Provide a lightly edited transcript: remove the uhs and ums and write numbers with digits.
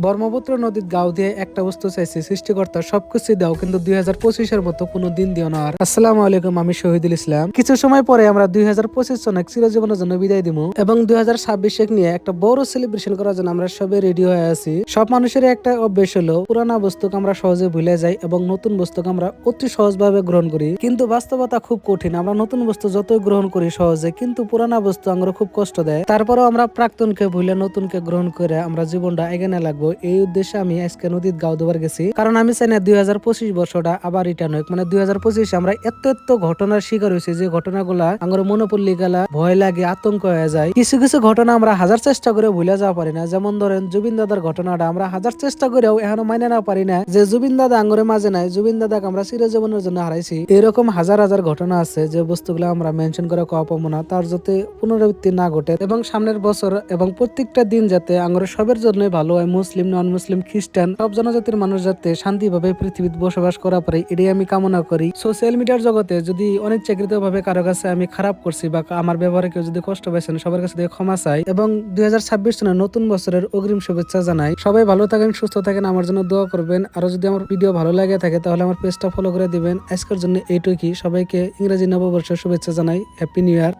ব্রহ্মপুত্র নদীর গাও দিয়ে একটা বস্তু চাইছি সৃষ্টিকর্তা সবকিছু দাও, কিন্তু 2025-এর মতো কোনো দিন দিও না। আর আসসালামু আলাইকুম, আমি শহীদুল ইসলাম। কিছু সময় পরে আমরা 2025 সনে চিরজীবনের জন্য বিদায় দিব এবং 2026 নিয়ে একটা বড় সেলিব্রেশন করার জন্য আমরা সবাই রেডি হয়ে আছি। সব মানুষের একটা অভ্যেস হলো পুরানা বস্তুকে আমরা সহজে ভুলে যাই এবং নতুন বস্তুকে আমরা অতি সহজভাবে গ্রহণ করি, কিন্তু বাস্তবতা খুব কঠিন। আমরা নতুন বস্তু যতই গ্রহণ করি সহজে, কিন্তু পুরানা বস্তু আমরা খুব কষ্ট দেয়। তারপরেও আমরা প্রাক্তনকে ভুলে নতুনকে গ্রহণ করে আমরা জীবনটা এগিয়ে লাগবো। এই উদ্দেশ্যে আমি আজকে নদীর গাও দুবার গেছি, কারণ আমি চাই না 2025 বছরটা আবার রিটার্ন হোক। মানে 2025 আমরা এত ঘটনার শিকার হয়েছি যে ঘটনাগুলা আমার মনে পড়লে গেলা ভয় লাগে, আতঙ্ক হয়ে যায়। কিছু কিছু ঘটনা আমরা হাজার চেষ্টা করে ভুলে যাওয়া পারি না। যেমন ধরেন জুবিন দাদার ঘটনাটা আমরা হাজার চেষ্টা করেও এখনো মাইনে না পারি না যে জুবিন দাদা আঙ্গরে মাঝে নাই, জুবিন দাদাকে আমরা চিরজীবনের জন্য হারাইছি। এরকম হাজার হাজার ঘটনা আছে যে বস্তুগুলো আমরা মেনশন করে কোয়া পাবো না, তার যাতে পুনরাবৃত্তি না ঘটে এবং সামনের বছর এবং প্রত্যেকটা দিন যাতে আঙ্গরে সবের জন্যই ভালো হয়। মুসলিম, নন মুসলিম, খ্রিস্টান সব জনজাতির মানুষ যাতে শান্তিভাবে পৃথিবীতে বসবাস করা পারে, এটাই আমি কামনা করি। সোশ্যাল মিডিয়ার জগতে যদি অনিচ্ছাকৃত ভাবে কারো কাছে আমি খারাপ করছি বা আমার ব্যবহারে কেউ যদি কষ্ট পাইছেন, সবার কাছে ক্ষমা চাই এবং 2026 সনের নতুন বছরের অগ্রিম শুভেচ্ছা জানাই। সবাই ভালো থাকেন, সুস্থ থাকেন, আমার জন্য দোয়া করবেন। আর যদি আমার ভিডিও ভালো লাগে থাকে তাহলে আমার পেজটা ফলো করে দিবেন। আজকের জন্য এইটুকুই। সবাইকে ইংরেজি নববর্ষের শুভেচ্ছা জানাই। Happy new year.